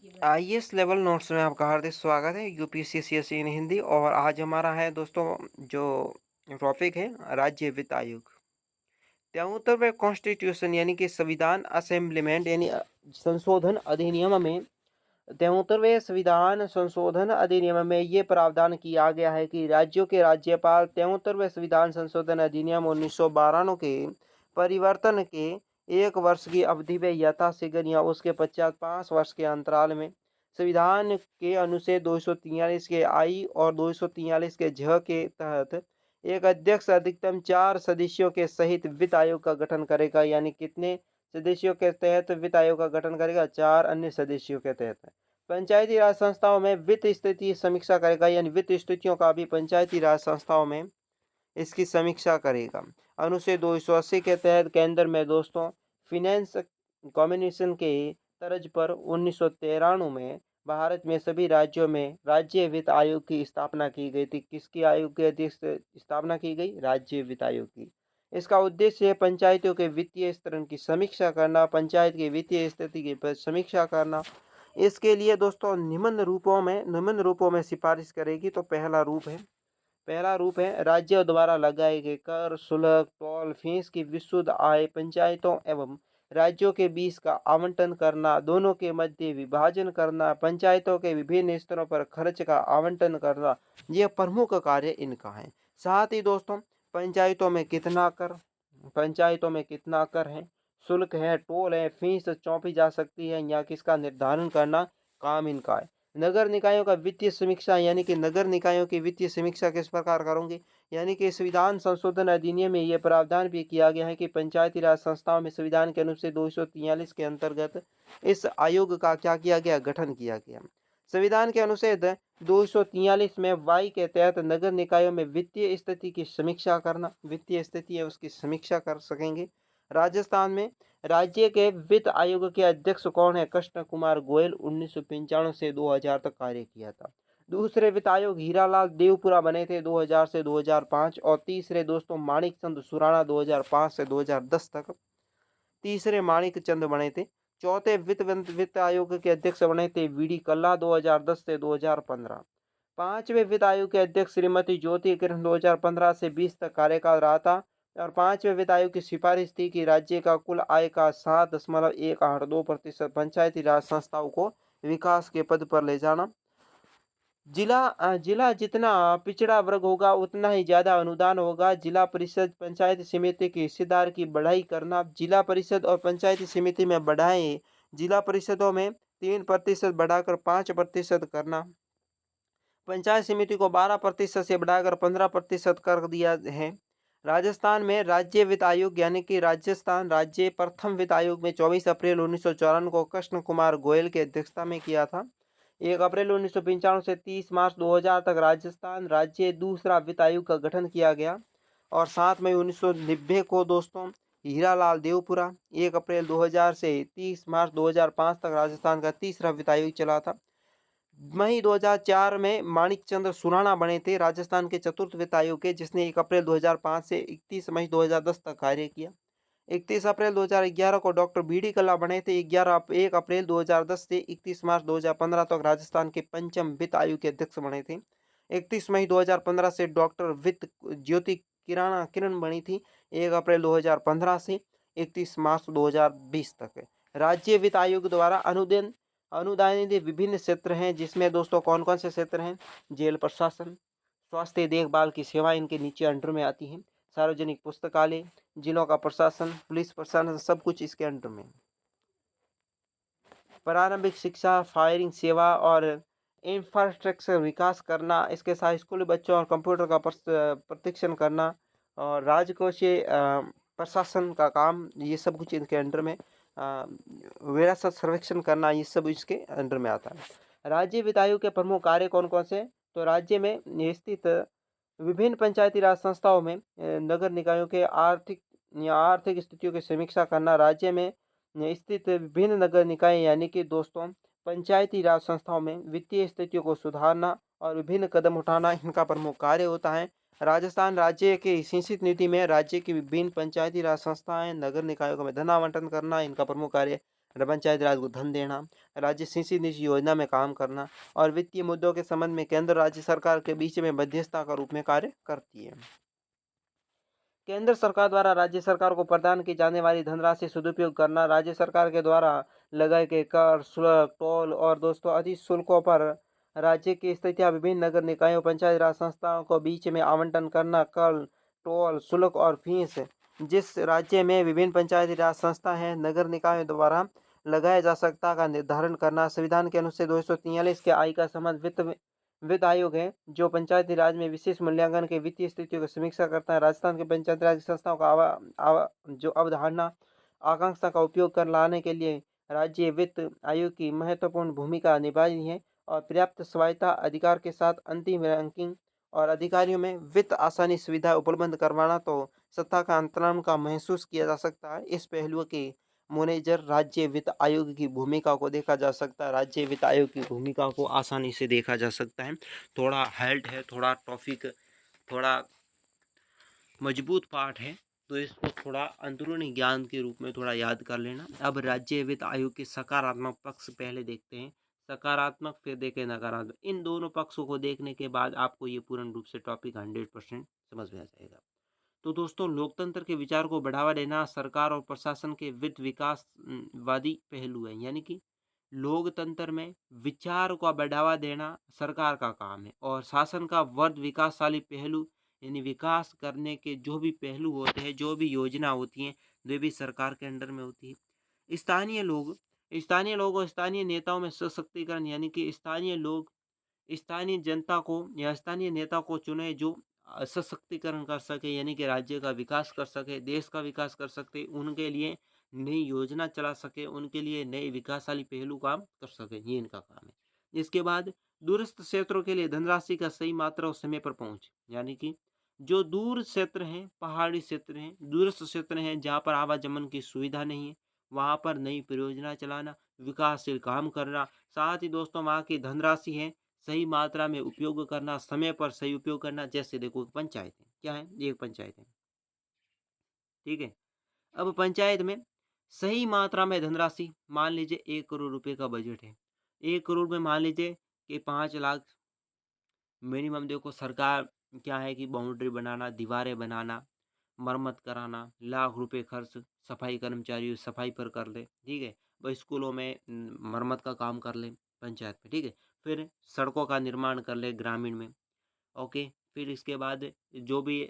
IAS level notes में आपका हार्दिक स्वागत है। यूपीएससी सीएसई इन हिंदी। और आज हमारा है दोस्तों जो टॉपिक है राज्य वित्त आयोग। 73वें कॉन्स्टिट्यूशन यानी कि संविधान असेंबलीमेंट यानी संशोधन अधिनियम में 73वें संविधान संशोधन अधिनियम में ये प्रावधान किया गया है कि राज्यों के राज्यपाल 73वें संविधान संशोधन अधिनियम 1992 के परिवर्तन के 1 वर्ष की अवधि में यथाशीघ्र या उसके पश्चात 5 वर्ष के अंतराल में संविधान के अनुच्छेद 243 के आई और 243 के झ के तहत एक अध्यक्ष अधिकतम 4 सदस्यों के सहित वित्त आयोग का गठन करेगा। यानी कितने सदस्यों के तहत वित्त आयोग का गठन करेगा? 4 अन्य सदस्यों के तहत। पंचायती राज संस्थाओं में वित्त स्थिति समीक्षा करेगा, यानी वित्त स्थितियों का भी पंचायती राज संस्थाओं में इसकी समीक्षा करेगा। अनुच्छेद 280 के तहत केंद्र में दोस्तों फिनेंस कॉम्बिनेशन के तर्ज पर 1993 में भारत में सभी राज्यों में राज्य वित्त आयोग की स्थापना की गई थी। किसकी आयोग की अध्यक्ष स्थापना की गई? राज्य वित्त आयोग की। इसका उद्देश्य है पंचायतों के वित्तीय स्तर की समीक्षा करना, पंचायत की वित्तीय स्थिति की समीक्षा करना। इसके लिए दोस्तों निम्न रूपों में सिफारिश करेगी। तो पहला रूप है राज्यों द्वारा लगाए गए कर, शुल्क, टोल, फीस की विशुद्ध आय पंचायतों एवं राज्यों के बीच का आवंटन करना, दोनों के मध्य विभाजन करना, पंचायतों के विभिन्न स्तरों पर खर्च का आवंटन करना, ये प्रमुख कार्य इनका है। साथ ही दोस्तों पंचायतों में कितना कर है, शुल्क है, टोल है, फीस सौंपी जा सकती है या किसका निर्धारण करना काम इनका है। नगर निकायों का वित्तीय समीक्षा, यानी कि नगर निकायों की वित्तीय समीक्षा किस प्रकार करोगे? यानी कि संविधान संशोधन अधिनियम में यह प्रावधान भी किया गया है कि पंचायती राज संस्थाओं में संविधान के अनुच्छेद 243 के अंतर्गत इस आयोग का क्या किया गया? गठन किया गया। संविधान के अनुच्छेद 243 में वाई के तहत नगर निकायों में वित्तीय स्थिति की समीक्षा करना, वित्तीय स्थिति है उसकी समीक्षा कर सकेंगे। राजस्थान में राज्य के वित्त आयोग के अध्यक्ष कौन है? कृष्ण कुमार गोयल 1995 से 2000 तक कार्य किया था। दूसरे वित्त आयोग हीरालाल देवपुरा बने थे 2000 से 2005। और तीसरे दोस्तों माणिक चंद सुराणा 2005 से 2010 तक तीसरे माणिक चंद बने थे। चौथे वित्त आयोग के अध्यक्ष बने थे वीडी कल्ला 2010 से 2015। पांचवें वित्त आयोग के अध्यक्ष श्रीमती ज्योति किरण 2015 से 20 तक कार्यकाल रहा था। और पांचवें वित्त आयोग की सिफारिश थी कि राज्य का कुल आय का 7.182% पंचायती राज संस्थाओं को विकास के पद पर ले जाना। जिला जितना पिछड़ा वर्ग होगा उतना ही ज्यादा अनुदान होगा। जिला परिषद पंचायत समिति की हिस्सेदार की बढ़ाई करना। जिला परिषद और पंचायती समिति में बढ़ाएं, जिला परिषदों में 3% बढ़ाकर 5% करना। पंचायत समिति को 12% से बढ़ाकर 15% कर दिया है। राजस्थान में राज्य वित्त आयोग यानी कि राजस्थान राज्य प्रथम वित्त आयोग में 24 अप्रैल 1994 को कृष्ण कुमार गोयल की अध्यक्षता में किया था। 1 अप्रैल 1995 से 30 मार्च 2000 तक राजस्थान राज्य दूसरा वित्त आयोग का गठन किया गया। और 7 मई 1990 को दोस्तों हीरालाल देवपुरा, 1 अप्रैल 2000 से 30 मार्च 2005 तक राजस्थान का तीसरा वित्त आयोग चला था। मई 2004 में माणिक चंद्र सुराणा बने थे राजस्थान के चतुर्थ वित्त आयोग के, जिसने 1 अप्रैल 2005 से 31 मई 2010 तक कार्य किया। 31 अप्रैल 2011 को डॉक्टर बीडी कल्ला बने थे। 1 अप्रैल 2010 से 31 मार्च 2015 तक राजस्थान के पंचम वित्त आयोग के अध्यक्ष बने थे। 31 मई 2015 से डॉक्टर वित्त ज्योति किरण बनी थी। 1 अप्रैल 2015 से 31 मार्च 2020 तक। राज्य वित्त आयोग द्वारा अनुदानित विभिन्न क्षेत्र हैं, जिसमें दोस्तों कौन कौन से क्षेत्र हैं? जेल प्रशासन, स्वास्थ्य देखभाल की सेवाएं इनके नीचे अंडर में आती हैं। सार्वजनिक पुस्तकालय, जिलों का प्रशासन, पुलिस प्रशासन, सब कुछ इसके अंडर में। प्रारंभिक शिक्षा, फायरिंग सेवा और इंफ्रास्ट्रक्चर विकास करना, इसके साथ स्कूली बच्चों और कंप्यूटर का प्रशिक्षण करना, और राजकोषीय प्रशासन का काम, ये सब कुछ इनके अंडर में। विरासत सर्वेक्षण करना, ये सब इसके अंडर में आता है। राज्य वित्त आयोग के प्रमुख कार्य कौन कौन से? तो राज्य में स्थित विभिन्न पंचायती राज संस्थाओं में नगर निकायों के आर्थिक स्थितियों की समीक्षा करना। राज्य में स्थित विभिन्न नगर निकाय यानी कि दोस्तों पंचायती राज संस्थाओं में वित्तीय स्थितियों को सुधारना और विभिन्न कदम उठाना इनका प्रमुख कार्य होता है। राजस्थान राज्य के सिंचित नीति में राज्य की विभिन्न पंचायती राज संस्थाएं नगर निकायों में धन आवंटन करना इनका प्रमुख कार्य। पंचायती राज को धन देना, राज्य सिंचित निधि योजना में काम करना और वित्तीय मुद्दों के संबंध में केंद्र राज्य सरकार के बीच में मध्यस्थता का रूप में कार्य करती है। केंद्र सरकार द्वारा राज्य सरकार को प्रदान की जाने वाली धनराशि सदुपयोग करना, राज्य सरकार के द्वारा लगाए गए कर, शुल्क, टोल और दोस्तों अधिक शुल्कों पर राज्य की स्थितियां विभिन्न नगर निकायों पंचायत राज संस्थाओं को बीच में आवंटन करना, कर, टोल, शुल्क और फीस जिस राज्य में विभिन्न पंचायती राज संस्था है नगर निकायों द्वारा लगाया जा सकता का निर्धारण करना, संविधान के अनुच्छेद 243 के आई का संबंध वित्त आयोग है जो पंचायती राज में विशेष मूल्यांकन के वित्तीय स्थितियों की समीक्षा करता है। राजस्थान के पंचायती राज संस्थाओं का जो अवधारणा आकांक्षा का उपयोग कर लाने के लिए राज्य वित्त आयोग की महत्वपूर्ण भूमिका निभाई है और पर्याप्त स्वायत्ता अधिकार के साथ अंतिम रैंकिंग और अधिकारियों में वित्त आसानी सुविधा उपलब्ध करवाना तो सत्ता का अंतरण का महसूस किया जा सकता है। इस पहलुओं के मैनेजर राज्य वित्त आयोग की भूमिका को देखा जा सकता है। राज्य वित्त आयोग की भूमिका को आसानी से देखा जा सकता है। थोड़ा हेल्ड है, थोड़ा टॉपिक थोड़ा मजबूत पाठ है, तो इसको थोड़ा अंदरूनी ज्ञान के रूप में थोड़ा याद कर लेना। अब राज्य वित्त आयोग के सकारात्मक पक्ष पहले देखते हैं, सकारात्मक फिर देखें नकारात्मक। इन दोनों पक्षों को देखने के बाद आपको ये पूर्ण रूप से टॉपिक 100% समझ में आ जाएगा। तो दोस्तों, लोकतंत्र के विचार को बढ़ावा देना सरकार और प्रशासन के वित्त विकास वादी पहलू है, यानी कि लोकतंत्र में विचार को बढ़ावा देना सरकार का काम है और शासन का वर्ध विकासशाली पहलू यानी विकास करने के जो भी पहलू होते हैं, जो भी योजना होती हैं, वे भी सरकार के अंडर में होती है। स्थानीय लोग और स्थानीय नेताओं में सशक्तिकरण, यानी कि स्थानीय लोग स्थानीय जनता को या स्थानीय नेता को चुने जो सशक्तिकरण कर सके, यानी कि राज्य का विकास कर सके, देश का विकास कर सकते, उनके लिए नई योजना चला सके, उनके लिए नए विकासशाली पहलू काम कर सके, ये इनका काम है। इसके बाद दूरस्थ क्षेत्रों के लिए धनराशि का सही मात्रा और समय पर पहुंच, यानी कि जो दूर क्षेत्र हैं, पहाड़ी क्षेत्र हैं, दूरस्थ क्षेत्र हैं जहाँ पर आवागमन की सुविधा नहीं है, वहाँ पर नई परियोजना चलाना, विकासशील काम करना, साथ ही दोस्तों वहाँ की धनराशि है सही मात्रा में उपयोग करना, समय पर सही उपयोग करना। जैसे देखो पंचायत है, क्या है, ये एक पंचायत है, ठीक है। अब पंचायत में सही मात्रा में धनराशि, मान लीजिए 1 करोड़ रुपए का बजट है, 1 करोड़ में मान लीजिए कि 5 लाख मिनिमम। देखो सरकार क्या है कि बाउंड्री बनाना, दीवारें बनाना, मरम्मत कराना, लाख रुपए खर्च सफाई कर्मचारी सफाई पर कर ले, ठीक है। वह स्कूलों में मरम्मत का काम कर ले पंचायत में, ठीक है। फिर सड़कों का निर्माण कर ले ग्रामीण में, ओके। फिर इसके बाद जो भी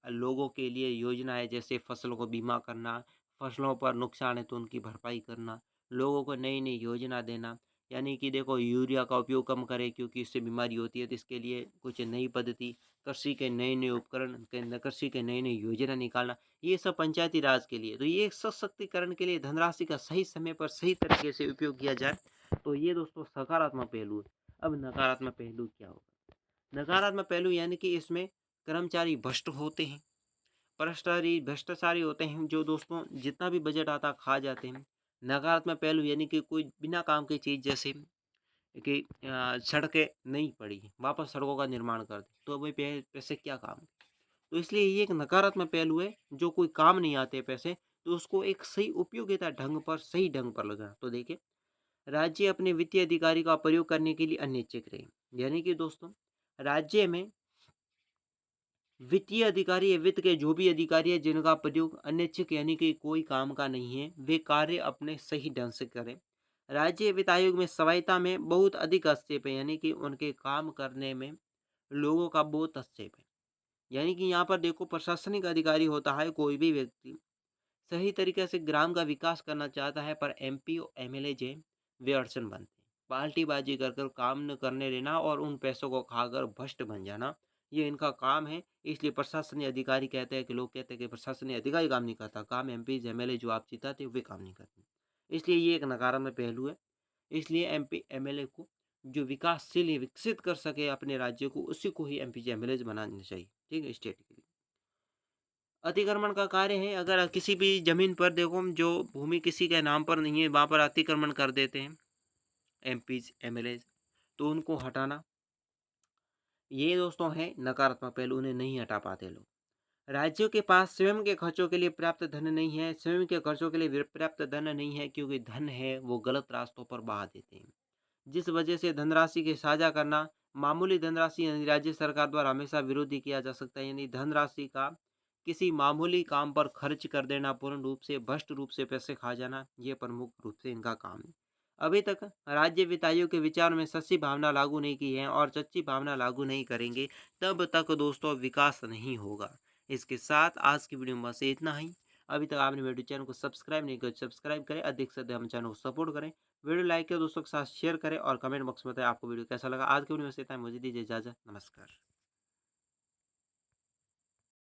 लोगों के लिए योजना है, जैसे फसलों को बीमा करना, फसलों पर नुकसान है तो उनकी भरपाई करना, लोगों को नई नई योजना देना, यानी कि देखो यूरिया का उपयोग कम करें क्योंकि इससे बीमारी होती है, तो इसके लिए कुछ नई पद्धति, कृषि के नए नए उपकरण, कृषि के नई नई योजना निकालना, ये सब पंचायती राज के लिए। तो ये सशक्तिकरण के लिए धनराशि का सही समय पर सही तरीके से उपयोग किया जाए, तो ये दोस्तों सकारात्मक पहलू है। अब नकारात्मक पहलू क्या होगा? नकारात्मक पहलू यानी कि इसमें कर्मचारी भ्रष्ट होते हैं, भ्रष्टाचारी होते हैं, जो दोस्तों जितना भी बजट आता खा जाते हैं। नकारात्मक पहलू यानी कि कोई बिना काम की चीज़, जैसे कि सड़कें नहीं पड़ी, वापस सड़कों का निर्माण कर दे, तो भाई पैसे क्या काम। तो इसलिए ये एक नकारात्मक पहलू है, जो कोई काम नहीं आते पैसे, तो उसको एक सही उपयोगिता ढंग पर, सही ढंग पर लगाना। तो देखिए, राज्य अपने वित्तीय अधिकारी का प्रयोग करने के लिए अनैच्छिक रहे, यानी कि दोस्तों राज्य में वित्तीय अधिकारी या वित्त के जो भी अधिकारी है जिनका प्रयोग अनैच्छिक यानी कि कोई काम का नहीं है, वे कार्य अपने सही ढंग से करें। राज्य वित्त आयोग में स्वायत्ता में बहुत अधिक हस्तक्षेप है, यानी कि उनके काम करने में लोगों का बहुत हस्तक्षेप है। यानी कि यहाँ पर देखो, प्रशासनिक अधिकारी होता है कोई भी व्यक्ति सही तरीके से ग्राम का विकास करना चाहता है, पर एमपी और एमएलए जो वे अड़चन बनते हैं। पार्टीबाजी कर कर काम न करने देना और उन पैसों को खाकर भ्रष्ट बन जाना, ये इनका काम है। इसलिए प्रशासनिक अधिकारी कहते हैं कि लोग कहते हैं कि प्रशासनिक अधिकारी काम नहीं करता, काम एमपी एमएलए जो आप चिताते वे काम नहीं करते। इसलिए ये एक नकारात्मक पहलू है। इसलिए एमपी एमएलए को जो विकासशील या विकसित कर सके अपने राज्य को, उसी को ही एमपी एमएलए बनाना चाहिए, ठीक है, स्टेट के लिए। अतिक्रमण का कार्य है, अगर किसी भी जमीन पर देखो जो भूमि किसी के नाम पर नहीं है, वहाँ पर अतिक्रमण कर देते हैं एमपीज एमएलए, तो उनको हटाना, ये दोस्तों है नकारात्मक पहलू, उन्हें नहीं हटा पाते लोग। राज्यों के पास स्वयं के खर्चों के लिए पर्याप्त धन नहीं है, स्वयं के खर्चों के लिए पर्याप्त धन नहीं है, क्योंकि धन है वो गलत रास्तों पर बहा देते हैं। जिस वजह से धनराशि के साझा करना, मामूली धनराशि यानी राज्य सरकार द्वारा हमेशा विरोधी किया जा सकता है, यानी धनराशि का किसी मामूली काम पर खर्च कर देना, पूर्ण रूप से भ्रष्ट रूप से पैसे खा जाना, ये प्रमुख रूप से इनका काम है। अभी तक राज्य वित्त आयोग के विचार में सच्ची भावना लागू नहीं की है और सच्ची भावना लागू नहीं करेंगे तब तक दोस्तों विकास नहीं होगा। इसके साथ आज की वीडियो में बस इतना ही। अभी तक आपने मेरे चैनल को सब्सक्राइब नहीं किया, सब्सक्राइब करें, अधिक से अधिक हम चैनल को सपोर्ट करें। वीडियो लाइक करें, दोस्तों के साथ शेयर करें और कमेंट बॉक्स में बताएं आपको वीडियो कैसा लगा। आज की वीडियो में बस इतना ही। मुझे दीजिए इजाजत। नमस्कार।